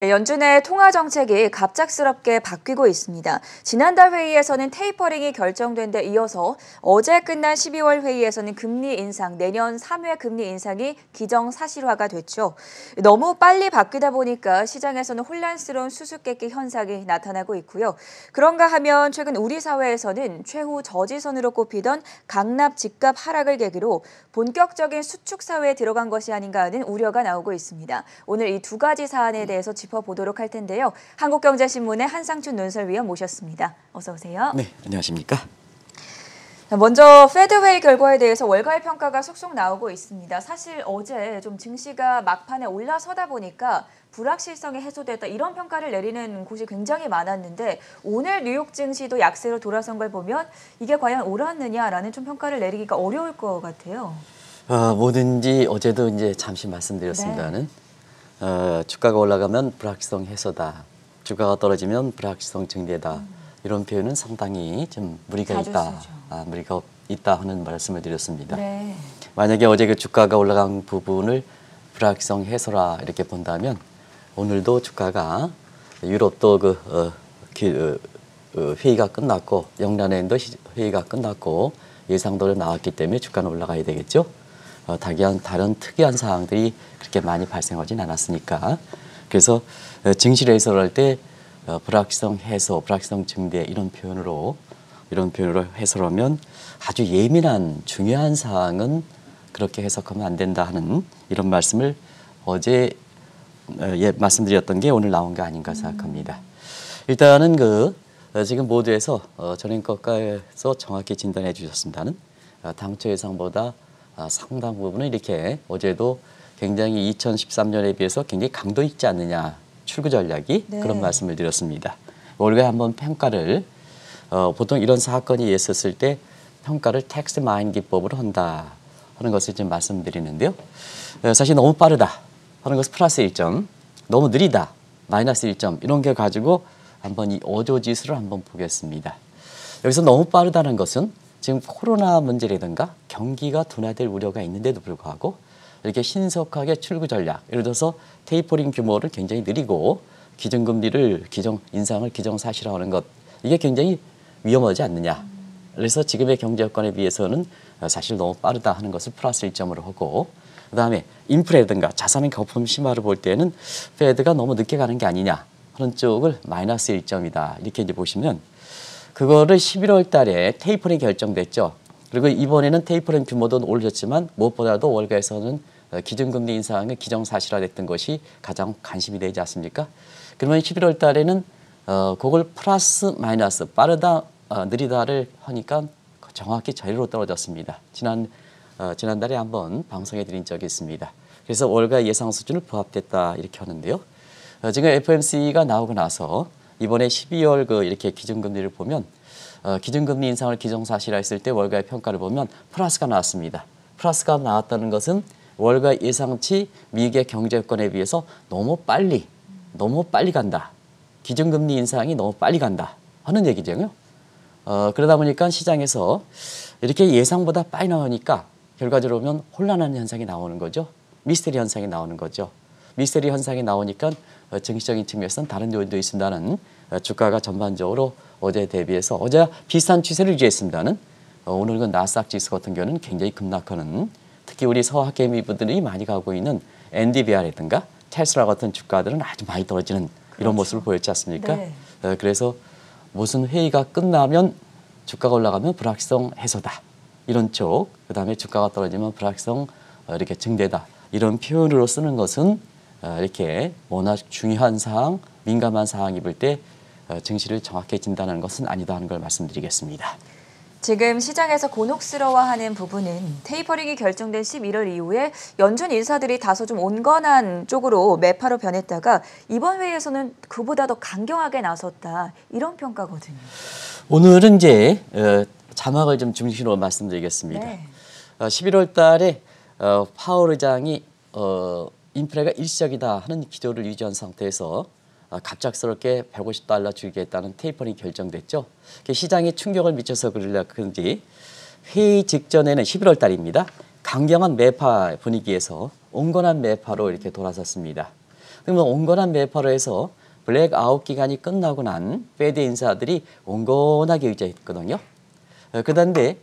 네, 연준의 통화 정책이 갑작스럽게 바뀌고 있습니다. 지난달 회의에서는 테이퍼링이 결정된 데 이어서 어제 끝난 12월 회의에서는 금리 인상, 내년 3회 금리 인상이 기정사실화가 됐죠. 너무 빨리 바뀌다 보니까 시장에서는 혼란스러운 수수께끼 현상이 나타나고 있고요. 그런가 하면 최근 우리 사회에서는 최후 저지선으로 꼽히던 강납 집값 하락을 계기로 본격적인 수축 사회에 들어간 것이 아닌가 하는 우려가 나오고 있습니다. 오늘 이 두 가지 사안에 대해서 짚어보도록 할 텐데요. 한국경제신문의 한상춘 논설위원 모셨습니다. 어서 오세요. 네, 안녕하십니까? 먼저 페드회의 결과에 대해서 월가의 평가가 속속 나오고 있습니다. 사실 어제 좀 증시가 막판에 올라서다 보니까 불확실성이 해소됐다 이런 평가를 내리는 곳이 굉장히 많았는데 오늘 뉴욕 증시도 약세로 돌아선 걸 보면 이게 과연 옳았느냐라는 좀 평가를 내리기가 어려울 것 같아요. 뭐든지 어제도 이제 잠시 말씀드렸습니다는 주가가 올라가면 불확실성 해소다. 주가가 떨어지면 불확실성 증대다. 이런 표현은 상당히 좀 무리가 있다. 무리가 있다 하는 말씀을 드렸습니다. 네. 만약에 어제 그 주가가 올라간 부분을 불확실성 해소라 이렇게 본다면 오늘도 주가가 유럽도 회의가 끝났고 영란엔도 회의가 끝났고 예상대로 나왔기 때문에 주가는 올라가야 되겠죠. 다른 특이한 사항들이 그렇게 많이 발생하진 않았으니까. 그래서 증시를 해설할 때 불확실성 해소, 불확실성 증대 이런 표현으로 해설하면 아주 예민한 중요한 사항은 그렇게 해석하면 안 된다 하는 이런 말씀을 어제 말씀드렸던 게 오늘 나온 게 아닌가 생각합니다. 일단은 지금 모두에서 전행국가에서 정확히 진단해 주셨습니다는 당초 예상보다 상당 부분은 이렇게 어제도 굉장히 2013년에 비해서 굉장히 강도 있지 않느냐 출구 전략이 그런 말씀을 드렸습니다. 올해 한번 평가를 보통 이런 사건이 있었을 때 평가를 텍스트 마인 기법으로 한다 하는 것을 좀 말씀드리는데요. 사실 너무 빠르다 하는 것은 플러스 1점, 너무 느리다 마이너스 1점 이런 게 가지고 한번 이 어조지수를 한번 보겠습니다. 여기서 너무 빠르다는 것은 지금 코로나 문제라든가 경기가 둔화될 우려가 있는데도 불구하고 이렇게 신속하게 출구 전략, 예를 들어서 테이퍼링 규모를 굉장히 느리고 기준금리를 인상을 기정사실화하는 것, 이게 굉장히 위험하지 않느냐. 그래서 지금의 경제 여건에 비해서는 사실 너무 빠르다 하는 것을 플러스 1점으로 하고, 그다음에 인플레라든가 자산의 거품 심화를 볼 때는 페드가 너무 늦게 가는 게 아니냐 하는 쪽을 마이너스 1점이다. 이렇게 이제 보시면 그거를 11월 달에 테이퍼링이 결정됐죠. 그리고 이번에는 테이퍼링 규모도 올렸지만 무엇보다도 월가에서는 기준금리 인상의 기정사실화됐던 것이 가장 관심이 되지 않습니까? 그러면 11월 달에는 그걸 플러스 마이너스 빠르다 느리다를 하니까 정확히 제로로 떨어졌습니다. 지난달에 한번 방송해 드린 적이 있습니다. 그래서 월가 예상 수준을 부합됐다 이렇게 하는데요. 지금 FOMC가 나오고 나서 이번에 12월 이렇게 기준금리를 보면 기준금리 인상을 기정사실화했을 때 월가의 평가를 보면 플러스가 나왔습니다. 플러스가 나왔다는 것은 월가 예상치 미국의 경제 여건에 비해서 너무 빨리 간다. 기준금리 인상이 너무 빨리 간다 하는 얘기죠. 그러다 보니까 시장에서 이렇게 예상보다 빨리 나오니까 결과적으로 보면 혼란한 현상이 나오는 거죠. 미스테리 현상이 나오는 거죠. 미스테리 현상이 나오니까 증시적인 측면에서는 다른 요인도 있습니다는 주가가 전반적으로 어제 대비해서 어제 비슷한 추세를 유지했습니다는 오늘은 나스닥 지수 같은 경우는 굉장히 급락하는, 특히 우리 서학개미분들이 많이 가고 있는 엔비디아라든가 테슬라 같은 주가들은 아주 많이 떨어지는 이런 모습을 보였지 않습니까? 네. 그래서 무슨 회의가 끝나면 주가가 올라가면 불확실성 해소다 이런 쪽, 그다음에 주가가 떨어지면 불확실성 이렇게 증대다 이런 표현으로 쓰는 것은 이렇게 워낙 중요한 사항, 민감한 사항이 볼 때 증시를 정확히 진단하는 것은 아니다 하는 걸 말씀드리겠습니다. 지금 시장에서 곤혹스러워하는 부분은 테이퍼링이 결정된 11월 이후에 연준 인사들이 다소 좀 온건한 쪽으로 매파로 변했다가 이번 회의에서는 그보다 더 강경하게 나섰다 이런 평가거든요. 오늘은 이제 자막을 좀 중심으로 말씀드리겠습니다. 11월 달에 파월 의장이 인플레가 일시적이다 하는 기조를 유지한 상태에서 갑작스럽게 $150 주겠다는 테이퍼링이 결정됐죠. 시장에 충격을 미쳐서 그런지 회의 직전에는 11월 달입니다. 강경한 매파 분위기에서 온건한 매파로 이렇게 돌아섰습니다. 그러면 온건한 매파로 해서 블랙아웃 기간이 끝나고 난 페드 인사들이 온건하게 의지했거든요. 그런데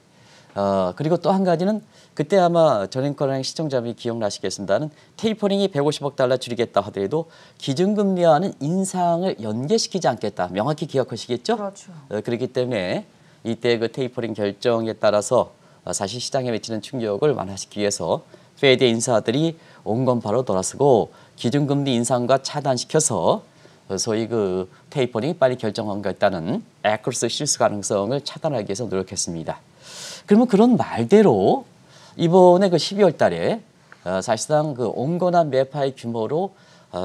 그리고 또 한 가지는 그때 아마 전앵커랑 시청자분이 기억나시겠습니다는 테이퍼링이 150억 달러 줄이겠다 하더라도 기준금리와는 인상을 연계시키지 않겠다. 명확히 기억하시겠죠? 그렇죠. 그렇기 때문에 이때 그 테이퍼링 결정에 따라서 사실 시장에 미치는 충격을 완화시키기 위해서 페드 인사들이 온건파로 돌아서고 기준금리 인상과 차단시켜서 소위 그 테이퍼링이 빨리 결정한 것 있다는 애크로스 실수 가능성을 차단하기 위해서 노력했습니다. 그러면 그런 말대로 이번에 그 12월 달에 사실상 그 온건한 매파의 규모로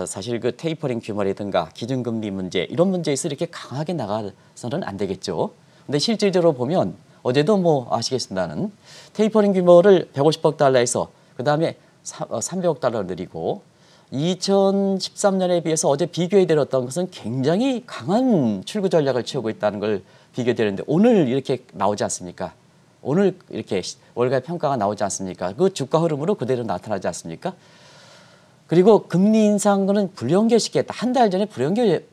사실 그 테이퍼링 규모라든가 기준금리 문제 이런 문제에서 이렇게 강하게 나가서는 안 되겠죠. 근데 실질적으로 보면 어제도 뭐 아시겠습니다는 테이퍼링 규모를 150억 달러에서 그다음에 300억 달러 늘리고 2013년에 비해서 어제 비교해 드렸던 것은 굉장히 강한 출구 전략을 취하고 있다는 걸 비교해 드렸는데 오늘 이렇게 나오지 않습니까? 오늘 이렇게 월가의 평가가 나오지 않습니까? 그 주가 흐름으로 그대로 나타나지 않습니까? 그리고 금리 인상은 불연결시키겠다. 한 달 전에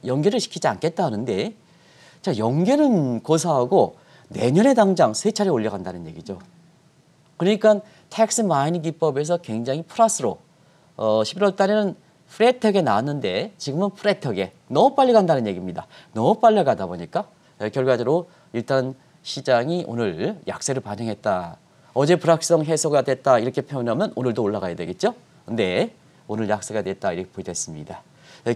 연결을 시키지 않겠다 하는데 자 연결은 고사하고 내년에 당장 3차례 올려간다는 얘기죠. 그러니까 텍스 마이닝 기법에서 굉장히 플러스로 11월 달에는 플랫하게 나왔는데 지금은 플랫하게 너무 빨리 간다는 얘기입니다. 너무 빨리 가다 보니까 결과적으로 일단 시장이 오늘 약세를 반영했다. 어제 불확실성 해소가 됐다 이렇게 표현하면 오늘도 올라가야 되겠죠. 근데 오늘 약세가 됐다 이렇게 보였습니다.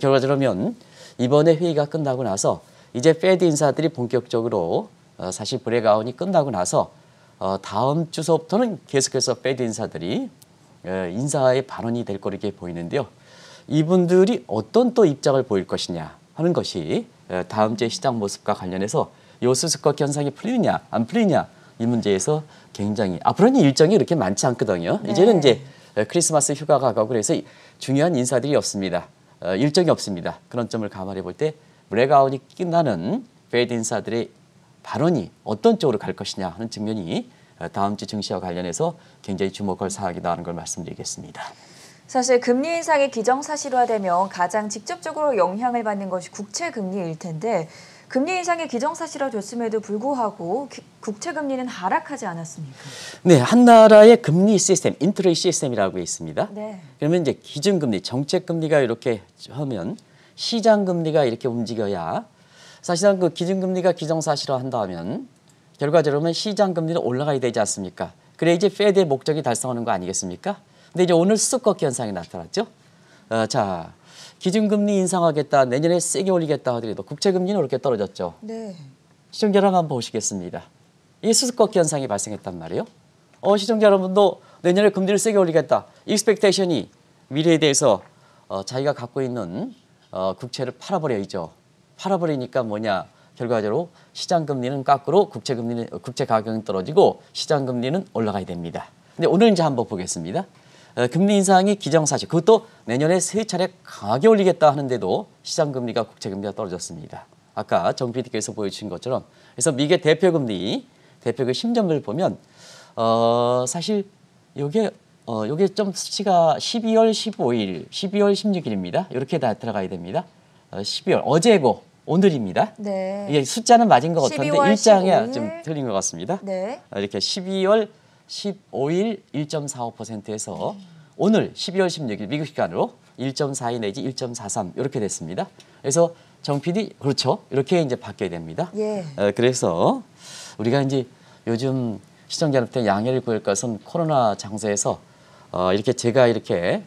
결과적으로 이번에 회의가 끝나고 나서 이제 페드 인사들이 본격적으로 사실 브레이크아웃이 끝나고 나서 다음 주서부터는 계속해서 페드 인사들이 인사의 발언이 될 거로 이렇게 보이는데요. 이분들이 어떤 또 입장을 보일 것이냐 하는 것이 다음 주의 시장 모습과 관련해서 요 수습과 현상이 풀리느냐 안 풀리느냐 이 문제에서 굉장히 앞으로는 일정이 이렇게 많지 않거든요. 네. 이제는 이제 크리스마스 휴가가 가고 그래서 중요한 인사들이 없습니다. 일정이 없습니다. 그런 점을 감안해 볼 때 브레이크아웃이 끝나는 페드 인사들의 발언이 어떤 쪽으로 갈 것이냐 하는 측면이 다음 주 증시와 관련해서 굉장히 주목할 사항이다 하는 걸 말씀드리겠습니다. 사실 금리 인상이 기정사실화되면 가장 직접적으로 영향을 받는 것이 국채금리일 텐데 금리 인상이 기정사실화됐음에도 불구하고 국채금리는 하락하지 않았습니까? 네, 한 나라의 금리 시스템, 인트레이트 시스템이라고 있습니다. 네. 그러면 이제 기준금리, 정책금리가 이렇게 하면 시장금리가 이렇게 움직여야 사실상 그 기준금리가 기정사실화한다면 결과적으로 시장금리는 올라가야 되지 않습니까? 그래 이제 페드의 목적이 달성하는 거 아니겠습니까? 근데 이제 오늘 쑥꺾기 현상이 나타났죠. 자, 기준금리 인상하겠다, 내년에 세게 올리겠다 하더라도 국채금리는 이렇게 떨어졌죠. 네. 시청자 여러분 한번 보시겠습니다. 이 수습꺾기 현상이 발생했단 말이에요. 시청자 여러분도 내년에 금리를 세게 올리겠다. 익스펙테이션이 미래에 대해서 자기가 갖고 있는 국채를 팔아버려야죠. 팔아버리니까 뭐냐? 결과적으로 시장금리는 깎으로 국채 가격은 떨어지고 시장금리는 올라가야 됩니다. 근데 오늘 이제 한번 보겠습니다. 금리 인상이 기정사실, 그것도 내년에 3차례 강하게 올리겠다 하는데도 시장금리가 국채금리가 떨어졌습니다. 아까 정 PD께서 보여주신 것처럼 그래서 미국의 대표금리, 대표금 10년을 보면 사실 요게 좀 수치가 12월 15일, 12월 16일입니다. 이렇게 다 들어가야 됩니다. 12월 어제고 오늘입니다. 네. 이게 숫자는 맞은 것 같은데 일장이 15일. 좀 틀린 것 같습니다. 네. 이렇게 12월 15일 1.45%에서 오늘 12월 16일 미국 시간으로 1.42 내지 1.43 이렇게 됐습니다. 그래서 정 PD 그렇죠. 이렇게 이제 바뀌어야 됩니다. 예. 그래서 우리가 이제 요즘 시청자한테 양해를 구할 것은 코로나 장소에서 이렇게 제가 이렇게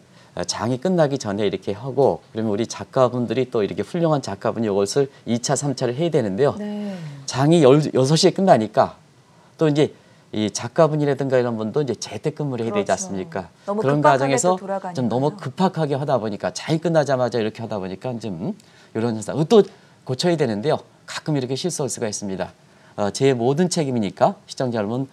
장이 끝나기 전에 이렇게 하고 그러면 우리 작가분들이 또 이렇게 훌륭한 작가분이 이것을 2차, 3차를 해야 되는데요. 네. 장이 6시에 끝나니까 또 이제 이 작가분이라든가 이런 분도 이제 재택근무를 해야 되지 그렇죠. 않습니까? 너무 그런 급박하게 과정에서 또 돌아가니까요. 좀 너무 급박하게 하다 보니까 장이 끝나자마자 이렇게 하다 보니까 좀 이런 현상 또 고쳐야 되는데요. 가끔 이렇게 실수할 수가 있습니다. 제 모든 책임이니까 시청자 여러분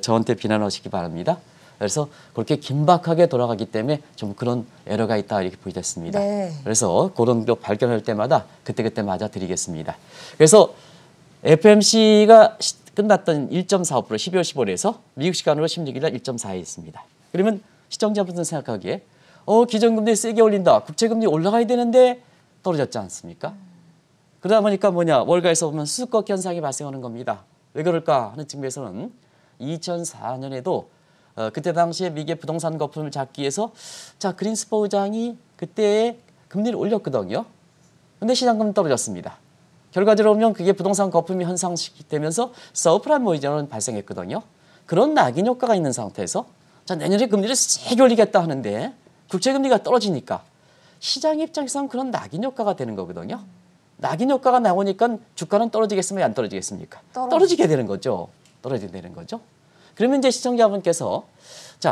저한테 비난하시기 바랍니다. 그래서 그렇게 긴박하게 돌아가기 때문에 좀 그런 에러가 있다 이렇게 보여졌습니다. 네. 그래서 그런 거 발견할 때마다 그때 맞아 드리겠습니다. 그래서 FMC가 끝났던 1.45% 12월 15일에서 미국 시간으로 16일 날 1.4에 있습니다. 그러면 시청자분들 생각하기에 기준금리 세게 올린다. 국채금리 올라가야 되는데 떨어졌지 않습니까? 그러다 보니까 월가에서 보면 수습국 현상이 발생하는 겁니다. 왜 그럴까 하는 측면에서는 2004년에도 그때 당시에 미국의 부동산 거품을 잡기 위해서 그린스퍼 의장이 그때 금리를 올렸거든요. 근데 시장금리 떨어졌습니다. 결과적으로 보면 그게 부동산 거품이 현상시키면서 서프라임 모이저는 발생했거든요. 그런 낙인 효과가 있는 상태에서 내년에 금리를 세게 올리겠다 하는데 국채금리가 떨어지니까 시장 입장에서는 그런 낙인 효과가 되는 거거든요. 낙인 효과가 나오니까 주가는 떨어지겠습니까? 안 떨어지겠습니까? 떨어지게 되는 거죠. 떨어지게 되는 거죠. 그러면 이제 시청자분께서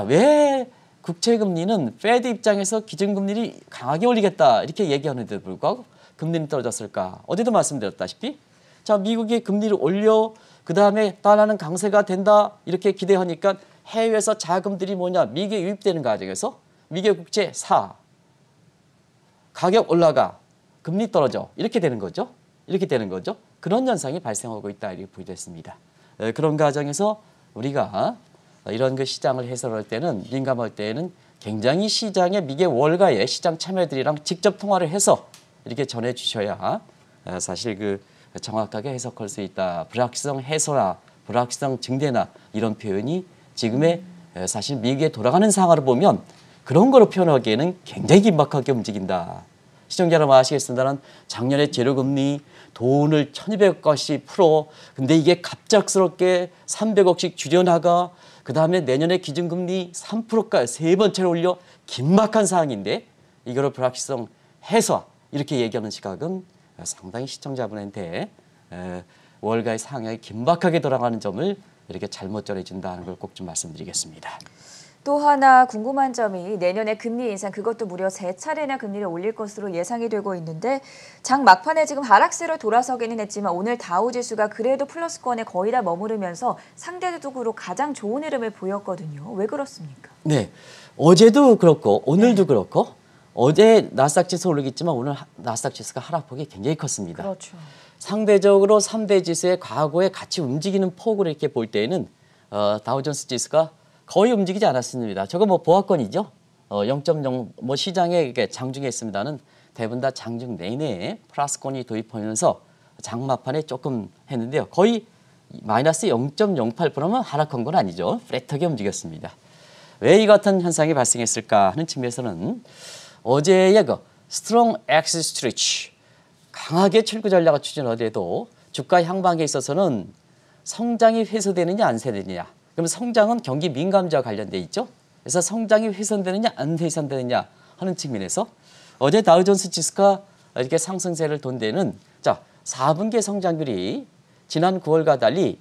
왜 국채금리는 페드 입장에서 기준금리를 강하게 올리겠다 이렇게 얘기하는데도 불구하고 금리는 떨어졌을까? 어제도 말씀드렸다시피 미국이 금리를 올려 그 다음에 달러는 강세가 된다 이렇게 기대하니까 해외에서 자금들이 미국에 유입되는 과정에서 미국 국채 사, 가격 올라가, 금리 떨어져 이렇게 되는 거죠. 이렇게 되는 거죠. 그런 현상이 발생하고 있다 이렇게 보여졌습니다. 그런 과정에서 우리가 이런 그 시장을 해설할 때는 민감할 때에는 굉장히 시장의 미국 월가의 시장 참여들이랑 직접 통화를 해서 이렇게 전해 주셔야 사실 그 정확하게 해석할 수 있다. 불확실성 해소나 불확실성 증대나 이런 표현이 지금의 사실 미국에 돌아가는 상황을 보면 그런 거로 표현하기에는 굉장히 긴박하게 움직인다. 시청자 여러분 아시겠습니다만 작년에 재료금리 돈을 1200억씩 풀어 근데 이게 갑작스럽게 300억씩 줄여나가 그 다음에 내년에 기준금리 3%까지 세 번째로 올려 긴박한 상황인데 이거를 불확실성 해소 이렇게 얘기하는 시각은 상당히 시청자분한테 월가의 상황이 긴박하게 돌아가는 점을 이렇게 잘못 전해준다는 걸 꼭 좀 말씀드리겠습니다. 또 하나 궁금한 점이 내년에 금리 인상 그것도 무려 3차례나 금리를 올릴 것으로 예상이 되고 있는데 장 막판에 지금 하락세로 돌아서기는 했지만 오늘 다우지수가 그래도 플러스권에 거의 다 머무르면서 상대적으로 가장 좋은 흐름을 보였거든요. 왜 그렇습니까? 네, 어제도 그렇고 오늘도 그렇고 어제 나스닥 지수 오르겠지만 오늘 나스닥 지수가 하락폭이 굉장히 컸습니다. 그렇죠. 상대적으로 3대 지수의 과거에 같이 움직이는 폭을 이렇게 볼 때에는 다우존스 지수가 거의 움직이지 않았습니다. 저거 보합권이죠. 0.0 시장에 장중에 있습니다는 대부분 다 장중 내내 플러스권이 도입하면서 장막판에 조금 했는데요. 거의 마이너스 0.08%면 하락한 건 아니죠. 플랫하게 움직였습니다. 왜 이 같은 현상이 발생했을까 하는 측면에서는 어제의 그 스트롱 엑스 스트레치 강하게 출구 전략을 추진하더라도 주가 향방에 있어서는 성장이 훼손되느냐 안 훼손되느냐. 그럼 성장은 경기 민감자와 관련돼 있죠. 그래서 성장이 훼손되느냐 안 훼손되느냐 하는 측면에서 어제 다우존스 지수가 이렇게 상승세를 돈 데는 4분기 성장률이 지난 9월과 달리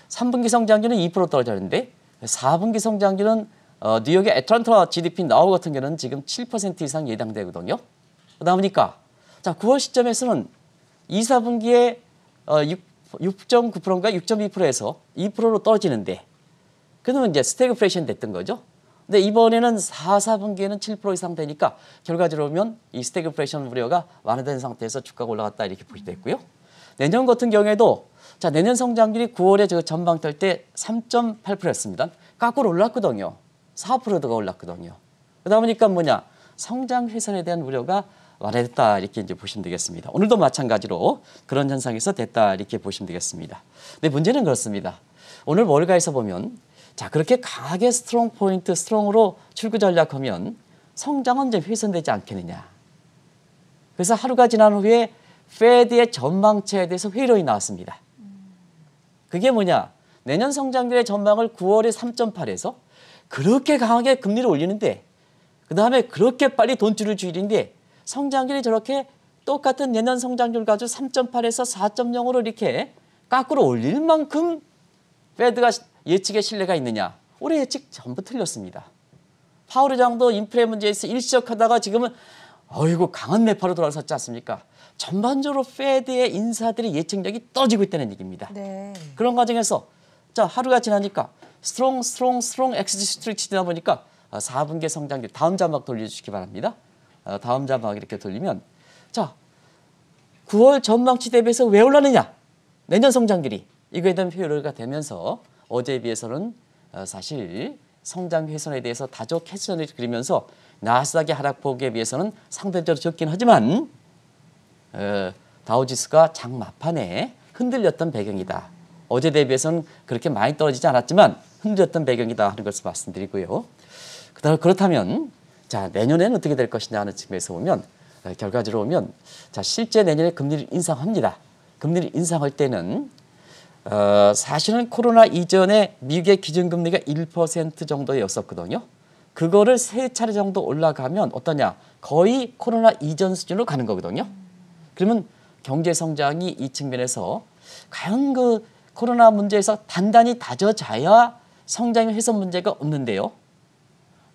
3분기 성장률은 2% 떨어졌는데 4분기 성장률은 뉴욕의 애틀랜타 GDP 나우 같은 경우는 지금 7% 이상 예상되거든요. 그러다 보니까 9월 시점에서는 2, 4분기에 6.9%인가 6.2%에서 2%로 떨어지는데 그러면 이제 스태그플레이션 됐던 거죠. 근데 이번에는 4, 4분기에는 7% 이상 되니까 결과적으로 보면 이 스태그플레이션 우려가 완화된 상태에서 주가가 올라갔다 이렇게 보시됐고요. 내년 같은 경우에도 내년 성장률이 9월에 저 전망 될 때 3.8%였습니다. 거꾸로 올랐거든요. 4%가 올랐거든요. 그러다 보니까 성장 훼손에 대한 우려가 완화됐다 이렇게 이제 보시면 되겠습니다. 오늘도 마찬가지로 그런 현상에서 됐다 이렇게 보시면 되겠습니다. 근데 문제는 그렇습니다. 오늘 월가에서 보면 그렇게 강하게 스트롱 포인트, 스트롱으로 출구 전략하면 성장은 좀 훼손되지 않겠느냐. 그래서 하루가 지난 후에 페드의 전망치에 대해서 회의론이 나왔습니다. 그게 내년 성장률의 전망을 9월에 3.8에서 그렇게 강하게 금리를 올리는데 그 다음에 그렇게 빨리 돈줄을 줄이는데 성장률이 저렇게 똑같은 내년 성장률 가지고 3.8에서 4.0으로 이렇게 거꾸로 올릴 만큼 페드가 예측에 신뢰가 있느냐. 올해 예측 전부 틀렸습니다. 파월 의장도 인플레 문제에서 일시적하다가 지금은 강한 매파로 돌아섰지 않습니까? 전반적으로 페드의 인사들의 예측력이 떨어지고 있다는 얘기입니다. 네. 그런 과정에서 하루가 지나니까 스트롱 엑시트 스트레치다 보니까 4분기 성장률 다음 자막 돌려주시기 바랍니다. 다음 자막 이렇게 돌리면 9월 전망치 대비해서 왜 올랐느냐? 내년 성장률이 이거에 대한 표현가 되면서 어제에 비해서는 사실 성장 훼손에 대해서 다적 훼손을 그리면서 나스닥의 하락폭에 비해서는 상대적으로 적긴 하지만 다우지수가 장 막판에 흔들렸던 배경이다. 어제 대비해서는 그렇게 많이 떨어지지 않았지만 흔들렸던 배경이다 하는 것을 말씀드리고요. 그렇다면 자, 내년에는 어떻게 될 것이냐 하는 측면에서 보면 결과적으로 보면 자, 실제 내년에 금리를 인상합니다. 금리를 인상할 때는 사실은 코로나 이전에 미국의 기준금리가 1% 정도였었거든요. 그거를 3차례 정도 올라가면 어떠냐? 거의 코로나 이전 수준으로 가는 거거든요. 그러면 경제 성장이 이 측면에서 과연 그 코로나 문제에서 단단히 다져져야 성장의 훼손 문제가 없는데요.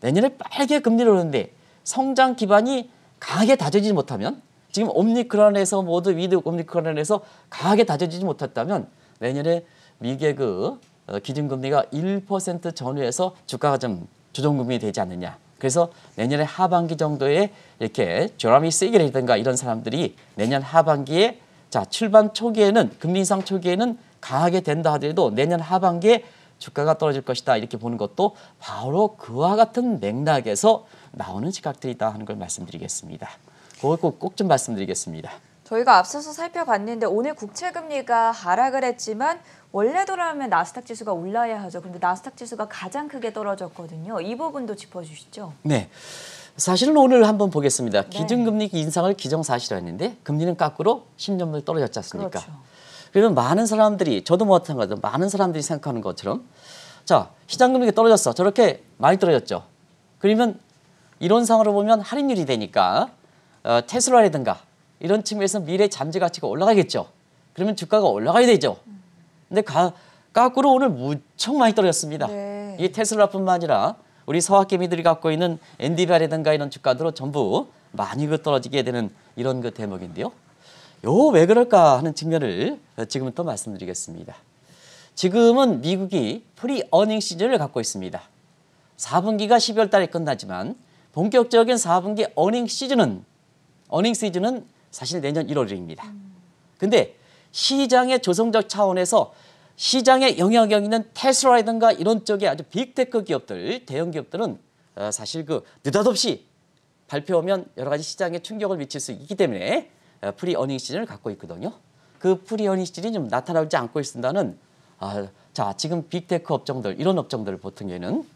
내년에 빠르게 금리를 오르는데 성장 기반이 강하게 다져지지 못하면 지금 오미크론에서 모두 위드 오미크론에서 강하게 다져지지 못했다면 내년에 미국의 그 기준금리가 1% 전후에서 주가가 좀 조정금리 되지 않느냐. 그래서 내년에 하반기 정도에 이렇게 조람이 세게 되든가 이런 사람들이 내년 하반기에 자 출발 초기에는 금리 인상 초기에는 강하게 된다 하더라도 내년 하반기에 주가가 떨어질 것이다 이렇게 보는 것도 바로 그와 같은 맥락에서 나오는 시각들이다 하는 걸 말씀드리겠습니다. 그걸 꼭 좀 말씀드리겠습니다. 저희가 앞서서 살펴봤는데 오늘 국채금리가 하락을 했지만 원래대로라면 나스닥 지수가 올라야 하죠. 그런데 나스닥 지수가 가장 크게 떨어졌거든요. 이 부분도 짚어주시죠. 네. 사실은 오늘 한번 보겠습니다. 네. 기준금리 인상을 기정사실화 했는데 금리는 거꾸로 10년물 떨어졌지 않습니까? 그렇죠. 그러면 많은 사람들이 저도 마찬가지로 많은 사람들이 생각하는 것처럼 자 시장금리가 떨어졌어. 저렇게 많이 떨어졌죠. 그러면 이론상으로 보면 할인율이 되니까 테슬라라든가 이런 측면에서 미래 잠재 가치가 올라가겠죠. 그러면 주가가 올라가야 되죠. 근데 거꾸로 오늘 무척 많이 떨어졌습니다. 네. 이 테슬라뿐만 아니라 우리 서학개미들이 갖고 있는 엔비디아라든가 이런 주가들로 전부 많이 떨어지게 되는 이런 그 대목인데요. 왜 그럴까 하는 측면을 지금은 또 말씀드리겠습니다. 지금은 미국이 프리 어닝 시즌을 갖고 있습니다. 4분기가 12월 달에 끝나지만 본격적인 4분기 어닝 시즌은 사실 내년 1월입니다. 근데 시장의 조성적 차원에서 시장에 영향력 있는 테슬라라든가 이런 쪽에 아주 빅테크 기업들, 대형 기업들은 사실 그 느닷없이 발표하면 여러 가지 시장에 충격을 미칠 수 있기 때문에 프리 어닝 시즌을 갖고 있거든요. 그 프리 어닝 시즌이 좀 나타나지 않고 있습니다는 자 지금 빅테크 업종들 이런 업종들을 보통 얘는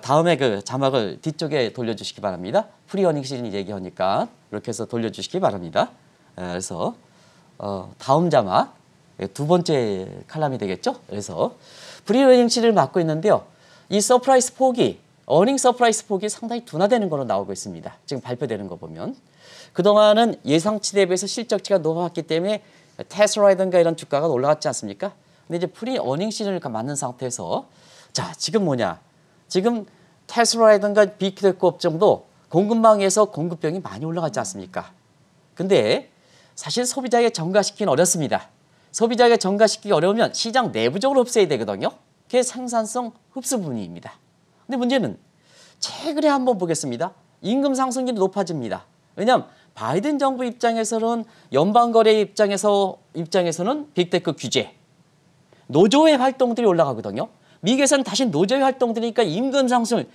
다음에 그 자막을 뒤쪽에 돌려주시기 바랍니다. 프리 어닝 시즌 얘기하니까 이렇게 해서 돌려주시기 바랍니다. 그래서 다음 자막 두 번째 칼럼이 되겠죠. 그래서 프리 어닝 시즌을 맡고 있는데요. 이 서프라이즈 폭이 어닝 서프라이즈 폭이 상당히 둔화되는 걸로 나오고 있습니다. 지금 발표되는 거 보면 그동안은 예상치 대비해서 실적치가 높았기 때문에 테슬라라든가 이런 주가가 올라갔지 않습니까? 근데 이제 프리 어닝 시즌을 맞는 상태에서 자 지금 뭐냐? 지금 테슬라라든가 빅테크 업종도 공급망에서 공급병이 많이 올라가지 않습니까? 근데 사실 소비자에게 전가시키기는 어렵습니다. 소비자에게 전가시키기 어려우면 시장 내부적으로 흡수해야 되거든요. 그게 생산성 흡수 부분입니다. 근데 문제는 최근에 한번 보겠습니다. 임금 상승률이 높아집니다. 왜냐하면 바이든 정부 입장에서는 연방거래 입장에서는 빅테크 규제, 노조의 활동들이 올라가거든요. 미국에서는 다시 노조의 활동들이니까 임금 상승,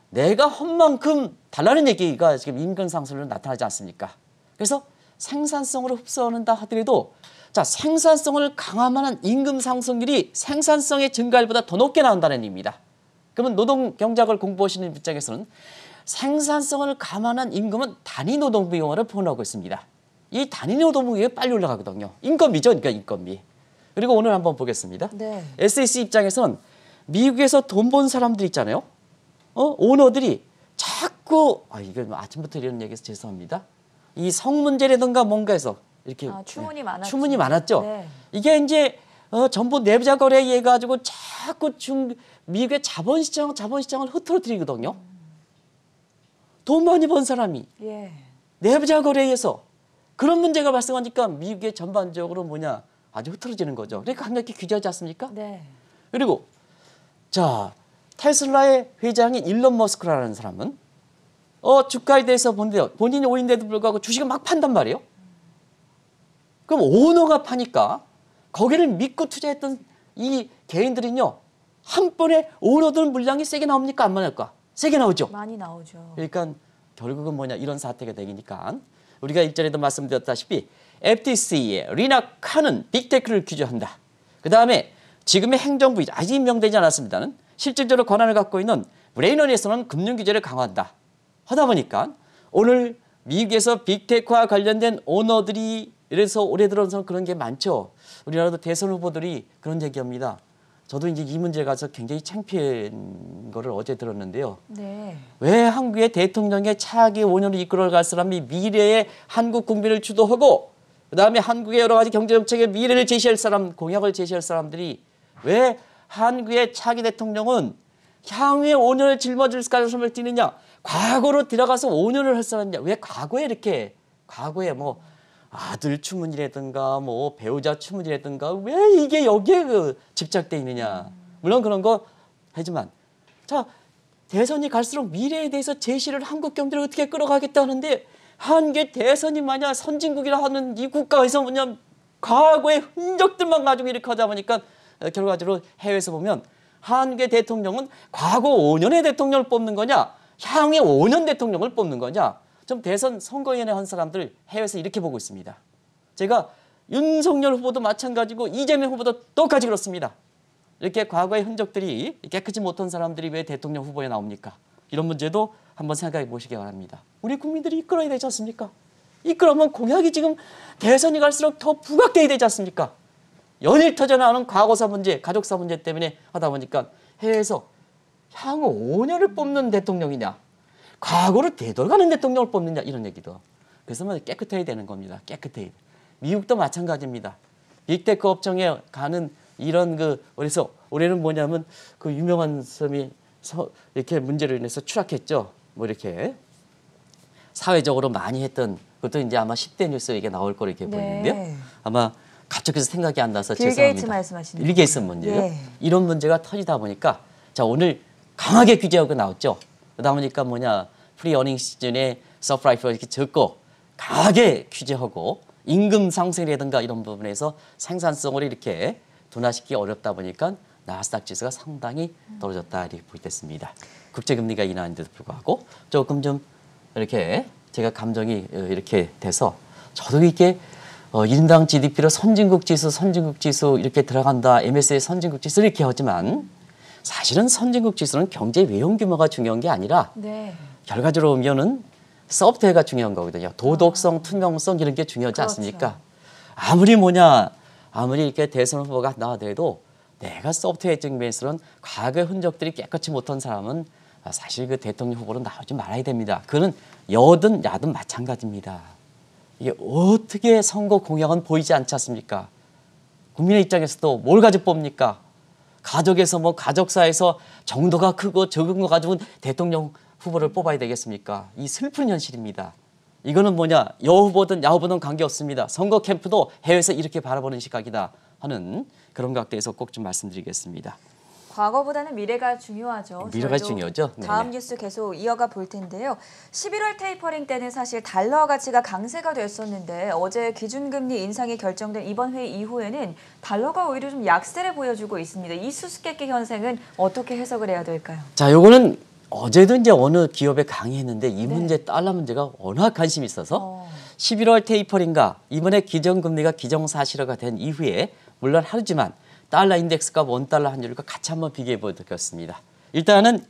내가 한 만큼 달라는 얘기가 지금 임금 상승으로 나타나지 않습니까? 그래서 생산성으로 흡수한다 하더라도 자 생산성을 강화하는 임금 상승률이 생산성의 증가율보다 더 높게 나온다는 얘기입니다. 그러면 노동 경제학을 공부하시는 입장에서는 생산성을 감안한 임금은 단위 노동 비용을 포함하고 있습니다. 이 단위 노동 비용이 빨리 올라가거든요. 인건비죠, 그러니까 인건비. 그리고 오늘 한번 보겠습니다. 네. SEC 입장에서는 미국에서 돈 번 사람들 있잖아요. 오너들이 자꾸 이게 아침부터 이런 얘기해서 죄송합니다. 이 성문제라든가 뭔가에서 이렇게 추문이 많았죠. 추문이 많았죠. 네. 이게 이제 전부 내부자 거래해 가지고 자꾸 미국의 자본시장을 흐트러뜨리거든요. 돈 많이 번 사람이 내부자 거래에서 그런 문제가 발생하니까 미국의 전반적으로 아주 흐트러지는 거죠. 그러니까 강력히 규제하지 않습니까? 네. 그리고 자 테슬라의 회장인 일론 머스크라는 사람은 주가에 대해서 본데요. 본인이 오인데도 불구하고 주식을 막 판단 말이에요. 그럼 오너가 파니까 거기를 믿고 투자했던 이 개인들은요. 한 번에 오너들 물량이 세게 나옵니까? 안 나올까? 세게 나오죠. 많이 나오죠. 그러니까 결국은 뭐냐 이런 사태가 되니까 우리가 일전에도 말씀드렸다시피 FTC의 리나 칸은 빅테크를 규제한다. 그 다음에 지금의 행정부 아직 임명되지 않았습니다는 실질적으로 권한을 갖고 있는 브레이넌에서는 금융 규제를 강화한다. 하다 보니까 오늘 미국에서 빅테크와 관련된 오너들이 이래서 올해 들어서 그런 게 많죠. 우리나라도 대선 후보들이 그런 얘기합니다. 저도 이제 이 문제 가서 굉장히 창피한 거를 어제 들었는데요. 네. 왜 한국의 대통령의 차기 5년을 이끌어갈 사람이 미래의 한국 국민을 주도하고 그다음에 한국의 여러 가지 경제정책의 미래를 제시할 사람, 공약을 제시할 사람들이 왜 한국의 차기 대통령은 향후에 5년을 짊어질 가능성을 띠느냐? 과거로 들어가서 5년을 할 사람이냐? 왜 과거에 이렇게 과거에 뭐 아들 추문이라든가 뭐 배우자 추문이라든가 왜 이게 여기에 집착돼 있느냐? 물론 그런 거 하지만 자 대선이 갈수록 미래에 대해서 제시를 한국 경제를 어떻게 끌어가겠다 하는데 한국의 대선이 만약 선진국이라 하는 이 국가에서 뭐냐 과거의 흔적들만 가지고 이렇게 하다 보니까 결과적으로 해외에서 보면 한국의 대통령은 과거 5년의 대통령을 뽑는 거냐 향후에 5년 대통령을 뽑는 거냐 좀 대선 선거위원회 한 사람들 해외에서 이렇게 보고 있습니다. 제가 윤석열 후보도 마찬가지고 이재명 후보도 똑같이 그렇습니다. 이렇게 과거의 흔적들이 깨끗이 못한 사람들이 왜 대통령 후보에 나옵니까? 이런 문제도 한번 생각해 보시기 바랍니다. 우리 국민들이 이끌어야 되지 않습니까? 이끌어면 공약이 지금 대선이 갈수록 더 부각돼야 되지 않습니까? 연일 터져나오는 과거사 문제, 가족사 문제 때문에 하다 보니까 해외에서 향후 5년을 뽑는 대통령이냐 과거를 되돌아가는 대통령을 뽑느냐 이런 얘기도. 그래서 뭐 깨끗해야 되는 겁니다. 깨끗해야 돼. 미국도 마찬가지입니다. 빅테크 업종에 가는 이런 그래서 올해는 뭐냐면 그 유명한 섬이 이렇게 문제로 인해서 추락했죠. 뭐 이렇게 사회적으로 많이 했던 그것도 이제 아마 10대 뉴스에 이게 나올 거로 이렇게 보이는데요. 아마 갑자기 생각이 안 나서 빌 죄송합니다. 게이츠 말씀하시는 빌 게이츠 문제요. 예. 이런 문제가 터지다 보니까 자 오늘 강하게 규제하고 나왔죠. 그러다 보니까 뭐냐 프리 어닝 시즌에 서프라이즈가 이렇게 적고 강하게 규제하고 임금 상승이라든가 이런 부분에서 생산성을 이렇게 둔화시키기 어렵다 보니까 나스닥 지수가 상당히 떨어졌다 이렇게 보겠습니다. 국제금리가 인하한데도 불구하고 조금 좀 이렇게 제가 감정이 이렇게 돼서 저도 이렇게 1인당 GDP로 선진국 지수 이렇게 들어간다. MSCI 선진국 지수 이렇게 하지만 사실은 선진국 지수는 경제 외형 규모가 중요한 게 아니라 네. 결과적으로 보면은 소프트웨어가 중요한 거거든요. 도덕성, 투명성 이런 게 중요하지 그렇죠. 않습니까? 아무리 이렇게 대선 후보가 나와도 내가 소프트웨어 측면에서는 과거의 흔적들이 깨끗이 못한 사람은 사실 그 대통령 후보로 나오지 말아야 됩니다. 그는 여든 야든 마찬가지입니다. 이게 어떻게 선거 공약은 보이지 않지 않습니까? 국민의 입장에서도 뭘 가지고 뽑습니까? 가족에서 뭐 가족사에서 정도가 크고 적은 거 가지고 대통령 후보를 뽑아야 되겠습니까? 이 슬픈 현실입니다. 이거는 뭐냐 여 후보든 야 후보든 관계없습니다. 선거 캠프도 해외에서 이렇게 바라보는 시각이다 하는 그런 각도에서 꼭 좀 말씀드리겠습니다. 과거보다는 미래가 중요하죠. 미래가 저희도 중요하죠. 다음 네네. 뉴스 계속 이어가 볼 텐데요. 11월 테이퍼링 때는 사실 달러 가치가 강세가 됐었는데 어제 기준금리 인상이 결정된 이번 회의 이후에는 달러가 오히려 좀 약세를 보여주고 있습니다. 이 수수께끼 현상은 어떻게 해석을 해야 될까요? 자, 요거는 어제도 이제 어느 기업에 강의했는데 이 문제 달러 문제가 워낙 관심이 있어서 11월 테이퍼링과 이번에 기준금리가 기정사실화가 된 이후에 물론 하루지만 달러 인덱스가 원달러 환율과 같이 한번 비교해 보겠습니다. 일단은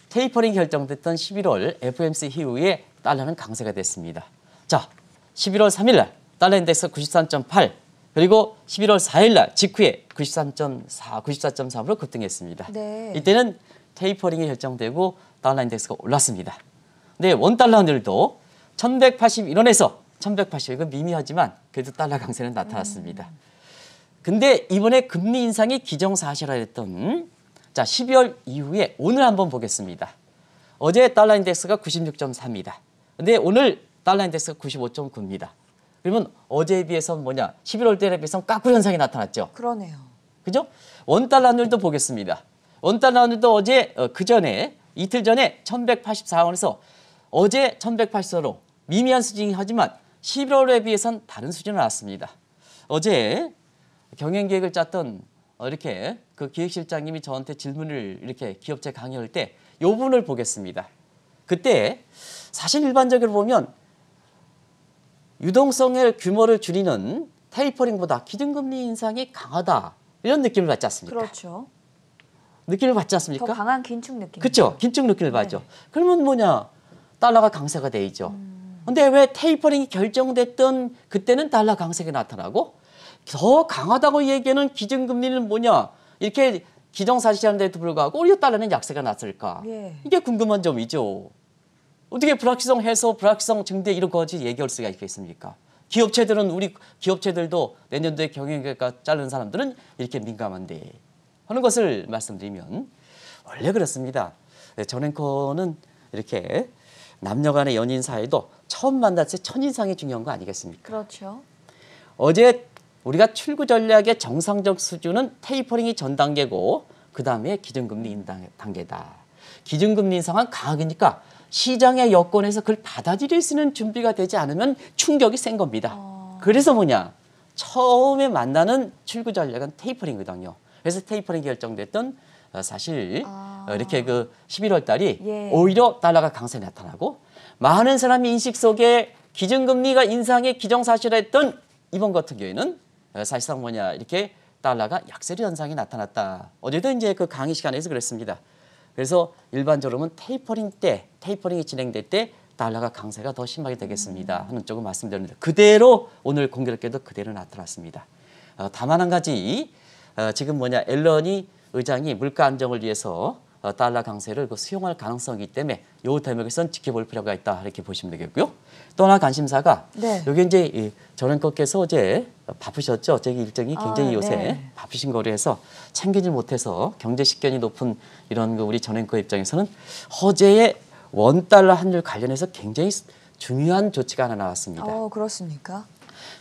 테이퍼링 결정됐던 11월 FOMC 이후에 달러는 강세가 됐습니다. 자, 11월 3일 날 달러 인덱스가 93.8 그리고 11월 4일 날 직후에 93.4, 94.3으로 급등했습니다. 네. 이때는 테이퍼링이 결정되고 달러 인덱스가 올랐습니다. 근데 원달러 환율도 1181원에서 1180, 이건 미미하지만 그래도 달러 강세는 나타났습니다. 근데 이번에 금리 인상이 기정사실화됐던 자 12월 이후에 오늘 한번 보겠습니다. 어제 달러 인덱스가 96.4입니다. 근데 오늘 달러 인덱스가 95.9입니다. 그러면 어제에 비해서 뭐냐 11월 달에 비해서 까꾸 현상이 나타났죠. 그러네요. 그죠? 원달러 환율도 보겠습니다. 원달러 환율도 어제 그전에 이틀 전에 1184원에서 어제 1184로 미미한 수준이 하지만 11월에 비해서는 다른 수준이 나왔습니다. 어제 경영계획을 짰던 이렇게 그 기획실장님이 저한테 질문을 이렇게 기업체 강의할 때 이 부분을 보겠습니다. 그때 사실 일반적으로 보면 유동성의 규모를 줄이는 테이퍼링보다 기준금리 인상이 강하다. 이런 느낌을 받지 않습니까? 그렇죠. 느낌을 받지 않습니까? 더 강한 긴축 느낌. 그렇죠. 긴축 느낌을 네. 받죠. 그러면 뭐냐? 달러가 강세가 돼 있죠. 근데 왜 테이퍼링이 결정됐던 그때는 달러 강세가 나타나고 더 강하다고 얘기하는 기준금리는 뭐냐? 이렇게 기정사실한데도 불구하고 오히려 달러는 약세가 났을까? 예. 이게 궁금한 점이죠. 어떻게 불확실성 해소, 불확실성 증대 이런 거지 얘기할 수가 있겠습니까? 기업체들은 우리 기업체들도 내년도에 경영계획 자르는 사람들은 이렇게 민감한데 하는 것을 말씀드리면 원래 그렇습니다. 전 앵커는 이렇게 남녀 간의 연인 사이도 처음 만났을 때 첫인상이 중요한 거 아니겠습니까? 그렇죠. 어제 우리가 출구 전략의 정상적 수준은 테이퍼링이 전 단계고 그 다음에 기준금리 인상 단계다. 기준금리 인상은 강하니까 시장의 여건에서 그걸 받아들일 수 있는 준비가 되지 않으면 충격이 센 겁니다. 그래서 뭐냐? 처음에 만나는 출구 전략은 테이퍼링이거든요. 그래서 테이퍼링이 결정됐던 사실 이렇게 그 11월 달이 예. 오히려 달러가 강세 나타나고 많은 사람이 인식 속에 기준금리가 인상의 기정사실했던 이번 같은 경우에는 사실상 뭐냐 이렇게 달러가 약세로 현상이 나타났다. 어제도 이제 그 강의 시간에서 그랬습니다. 그래서 일반적으로는 테이퍼링이 진행될 때 달러가 강세가 더 심하게 되겠습니다 하는 쪽을 말씀드렸는데 그대로 오늘 공교롭게도 그대로 나타났습니다. 다만 한 가지 지금 뭐냐 앨런이 의장이 물가 안정을 위해서 달러 강세를 수용할 가능성이 있기 때문에 이 대목에서는 지켜볼 필요가 있다 이렇게 보시면 되겠고요. 또 하나 관심사가 네. 여기 이제 전 앵커께서 어제 바쁘셨죠. 제 일정이 굉장히 요새 네. 바쁘신 거로 해서 챙기지 못해서 경제 식견이 높은 이런 그 우리 전 앵커 입장에서는 어제의 원달러 환율 관련해서 굉장히 중요한 조치가 하나 나왔습니다. 그렇습니까?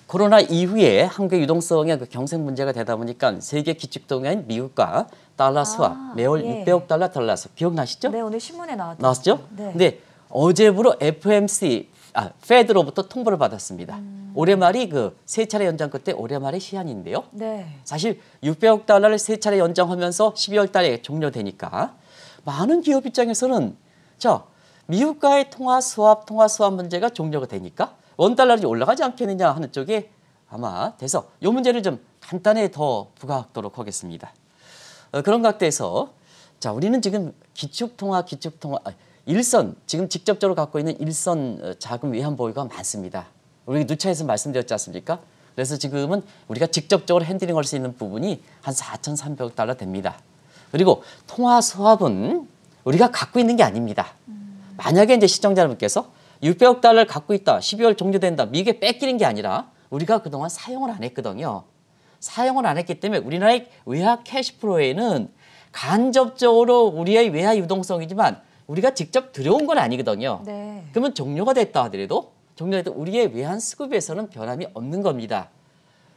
코로나 이후에 한국의 유동성의 그 경색 문제가 되다 보니까 세계 기축통화인 미국과 달러 스왑 매월 예. 600억 달러 달러서 기억나시죠? 네, 오늘 신문에 나왔죠? 네. 근데 어제부로 페드로부터 통보를 받았습니다. 올해 말이 그 세 차례 연장 끝에 올해 말의 시한인데요. 네. 사실 600억 달러를 세 차례 연장하면서 12월 달에 종료되니까 많은 기업 입장에서는 자 미국과의 통화 수합 문제가 종료가 되니까 원달러이 올라가지 않겠느냐 하는 쪽에 아마 돼서 이 문제를 좀 간단히 더 부각하도록 하겠습니다. 그런 각도에서 자 우리는 지금 기축통화 일선 지금 직접적으로 갖고 있는 일선 자금 외환 보유가 많습니다. 우리 누차에서 말씀드렸지 않습니까? 그래서 지금은 우리가 직접적으로 핸들링할 수 있는 부분이 한 4,300억 달러 됩니다. 그리고 통화 수합은 우리가 갖고 있는 게 아닙니다. 만약에 이제 시청자 여러분께서 600억 달러를 갖고 있다. 12월 종료된다. 미국에 뺏기는 게 아니라 우리가 그동안 사용을 안 했거든요. 사용을 안 했기 때문에 우리나라의 외화 캐시플로에는 간접적으로 우리의 외화 유동성이지만 우리가 직접 들여온 건 아니거든요. 네. 그러면 종료가 됐다 하더라도 우리의 외환 수급에서는 변함이 없는 겁니다.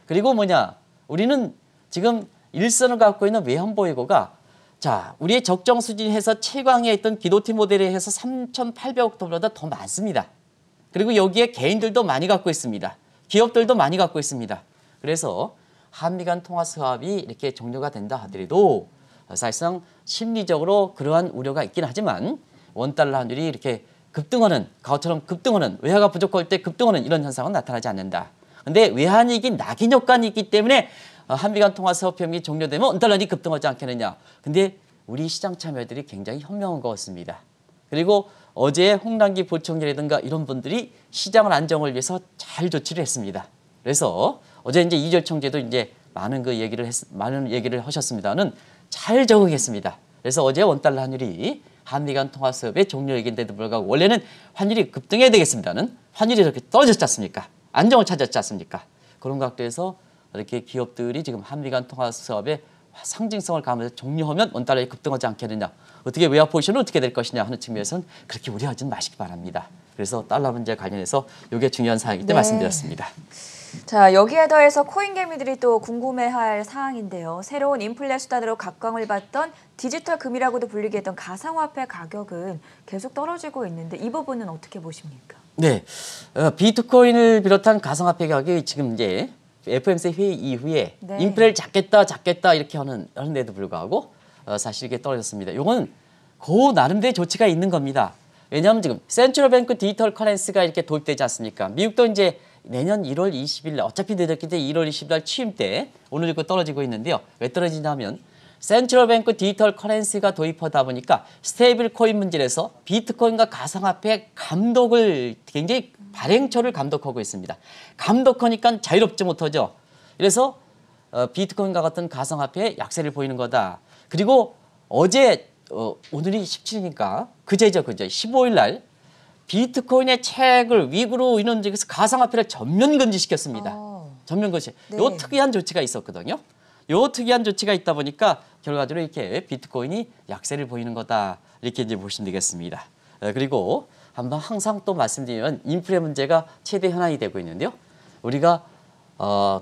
그리고 뭐냐 우리는 지금 일선을 갖고 있는 외환 보유고가 자 우리의 적정 수준에서 최강에 있던 기도티 모델에 해서 3,800억 달러보다 더 많습니다. 그리고 여기에 개인들도 많이 갖고 있습니다. 기업들도 많이 갖고 있습니다. 그래서 한미 간 통화 수합이 이렇게 종료가 된다 하더라도 사실상 심리적으로 그러한 우려가 있긴 하지만 원달러 환율이 이렇게 급등하는 가오처럼 급등하는 외화가 부족할 때 급등하는 이런 현상은 나타나지 않는다. 그런데 외환위기 낙인 효과는 있기 때문에 한미 간 통화 수합 협력이 종료되면 원달러이 급등하지 않겠느냐. 근데 우리 시장 참여들이 굉장히 현명한 것 같습니다. 그리고 어제 홍남기 부총리라든가 이런 분들이 시장을 안정을 위해서 잘 조치를 했습니다. 그래서 어제 이제 이철 총재도 이제 많은 얘기를 하셨습니다는 잘 적응했습니다. 그래서 어제 원달러 환율이 한미 간 통화 수협의 종료 얘기인데도 불구하고 원래는 환율이 급등해야 되겠습니다는 환율이 이렇게 떨어졌지 않습니까? 안정을 찾았지 않습니까? 그런 각도에서 이렇게 기업들이 지금 한미 간 통화 수협의 상징성을 가면서 종료하면 원달러에 급등하지 않겠느냐. 어떻게 외화 포지션은 어떻게 될 것이냐 하는 측면에서는 그렇게 우려하지 마시기 바랍니다. 그래서 달러 문제 관련해서 이게 중요한 사항이기 때문에 말씀드렸습니다. 자, 여기에 더해서 코인개미들이 또 궁금해할 사항인데요. 새로운 인플레 수단으로 각광을 받던 디지털 금이라고도 불리게 했던 가상화폐 가격은 계속 떨어지고 있는데 이 부분은 어떻게 보십니까? 네, 비트코인을 비롯한 가상화폐 가격이 지금 이제 FOMC 회의 이후에 네. 인플레를 잡겠다 이렇게 하는데도 불구하고 사실 이게 떨어졌습니다. 이건 그 나름대로 조치가 있는 겁니다. 왜냐하면 지금 센트럴뱅크 디지털 커런시가 이렇게 도입되지 않습니까? 미국도 이제 내년 1월 20일 날 어차피 늦었기 때문에 1월 20일 날 취임 때 오늘 이거 떨어지고 있는데요. 왜 떨어지냐면 센트럴뱅크 디지털 커런시가 도입하다 보니까 스테이블 코인 문제에서 비트코인과 가상화폐 감독을 굉장히 발행처를 감독하고 있습니다. 감독하니까 자유롭지 못하죠. 그래서 비트코인과 같은 가상화폐에 약세를 보이는 거다. 그리고 어제 오늘이 17일이니까 그제죠. 15일 날 비트코인의 책을 위구르 인원 측에서 가상화폐를 전면 금지시켰습니다. 전면 금지. 네. 요 특이한 조치가 있었거든요. 요 특이한 조치가 있다 보니까 결과적으로 이렇게 비트코인이 약세를 보이는 거다. 이렇게 이제 보시면 되겠습니다. 그리고 한번 항상 또 말씀드리면 인플레 문제가 최대 현안이 되고 있는데요. 우리가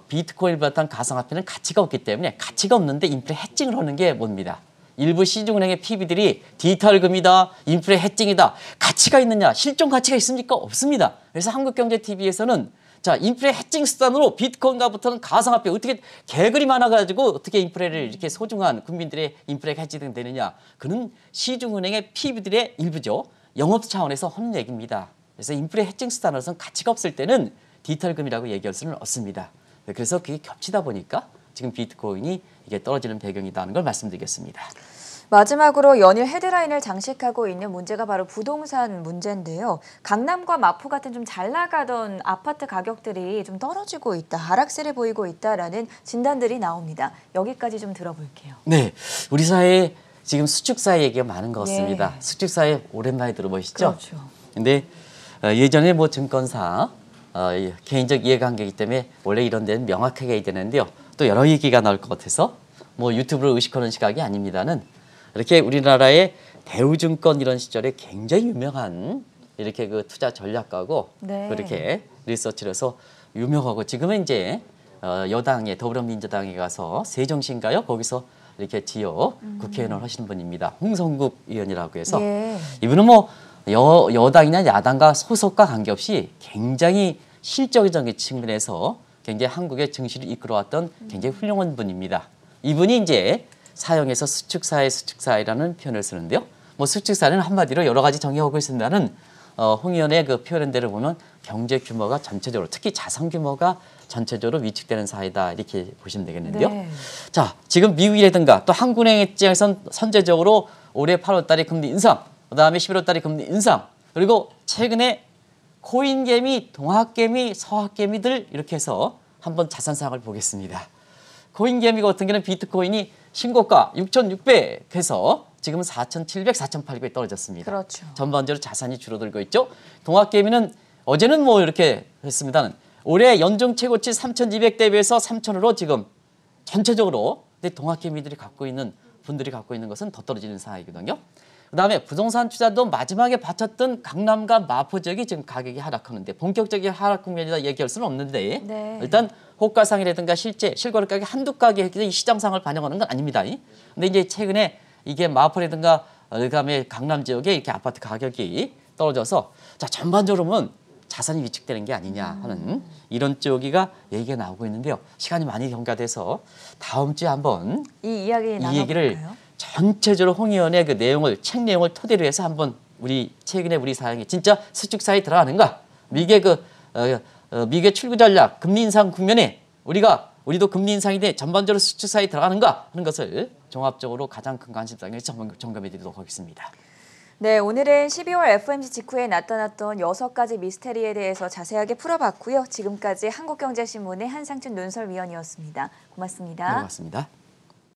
비트코인을 비롯한 가상화폐는 가치가 없기 때문에 가치가 없는데 인플레 해칭을 하는 게 뭡니다. 일부 시중은행의 PB들이 디지털금이다, 인플레 해칭이다. 가치가 있느냐? 실존 가치가 있습니까? 없습니다. 그래서 한국경제TV에서는 자, 인플레 해칭 수단으로 비트코인과 붙는 가상화폐 어떻게 개글이 많아가지고 어떻게 인플레를 이렇게 소중한 국민들의 인플레가 해칭되느냐? 그는 시중은행의 PB들의 일부죠. 영업 차원에서 하는 얘기입니다. 그래서 인플레 해칭 수단으로서는 가치가 없을 때는 디지털금이라고 얘기할 수는 없습니다. 그래서 그게 겹치다 보니까 지금 비트코인이 이게 떨어지는 배경이다는 걸 말씀드리겠습니다. 마지막으로 연일 헤드라인을 장식하고 있는 문제가 바로 부동산 문제인데요. 강남과 마포 같은 좀 잘 나가던 아파트 가격들이 좀 떨어지고 있다, 하락세를 보이고 있다라는 진단들이 나옵니다. 여기까지 좀 들어볼게요. 네, 우리 사회에 지금 수축사의 얘기가 많은 것 같습니다. 예. 수축사에 오랜만에 들어보시죠? 그렇죠. 근데 예전에 뭐 증권사 개인적 이해관계이기 때문에 원래 이런 데는 명확하게 해야 되는데요. 또 여러 얘기가 나올 것 같아서 뭐 유튜브를 의식하는 시각이 아닙니다는 이렇게 우리나라의 대우증권 이런 시절에 굉장히 유명한 이렇게 그 투자 전략가고 네. 그렇게 리서치를 해서 유명하고 지금은 이제 여당에 더불어민주당에 가서 세종시인가요? 거기서 이렇게 지역 국회의원을 하시는 분입니다. 홍성국 의원이라고 해서 예. 이분은 뭐 여당이나 야당과 소속과 관계없이 굉장히 실적인 측면에서 굉장히 한국의 증시를 이끌어왔던 굉장히 훌륭한 분입니다. 이분이 이제 사형에서 수축사회라는 표현을 쓰는데요. 뭐 수축사회는 한마디로 여러 가지 정의하고 있습니다는 홍 의원의 그 표현대로 보면 경제 규모가 전체적으로 특히 자산 규모가 전체적으로 위축되는 사회다 이렇게 보시면 되겠는데요. 네. 자, 지금 미국이라든가 또 한국은행 입장에선 선제적으로 올해 8월 달에 금리 인상, 그다음에 11월 달에 금리 인상, 그리고 최근에 코인개미, 동학개미, 서학개미들 이렇게 해서 한번 자산 상황을 보겠습니다. 코인개미 같은 경우는 비트코인이 신고가 6,600 해서 지금은 4,700, 4,800에 떨어졌습니다. 그렇죠. 전반적으로 자산이 줄어들고 있죠. 동학개미는 어제는 뭐 이렇게 했습니다는 올해 연중 최고치 3,200 대비해서 3,000으로 지금 전체적으로 근데 동학개미들이 갖고 있는 분들이 갖고 있는 것은 더 떨어지는 상황이거든요. 그다음에 부동산 투자도 마지막에 바쳤던 강남과 마포 지역이 지금 가격이 하락하는데 본격적인 하락 국면이다 얘기할 수는 없는데 네. 일단 호가상이라든가 실거래 가격 한두 가격이 시장 상을 반영하는 건 아닙니다. 근데 이제 최근에 이게 마포라든가 그다음에 강남 지역에 이렇게 아파트 가격이 떨어져서 자 전반적으로 보면 자산이 위축되는 게 아니냐 하는 이런 쪽이가 얘기가 나오고 있는데요. 시간이 많이 경과돼서 다음 주에 한번 이 이야기 이 얘기를 나눠볼까요? 전체적으로 홍 의원의 그 내용을 책 내용을 토대로 해서 한번 우리 최근에 우리 사회에 진짜 수축사에 들어가는가? 미국의 미국의 출구 전략 금리 인상 국면에 우리도 금리 인상이 돼 전반적으로 수축사에 들어가는가 하는 것을 종합적으로 가장 큰 관심사에서 점검해 드리도록 하겠습니다. 네, 오늘은 12월 FOMC 직후에 나타났던 6가지 미스테리에 대해서 자세하게 풀어봤고요. 지금까지 한국경제신문의 한상춘 논설위원이었습니다. 고맙습니다. 네, 고맙습니다.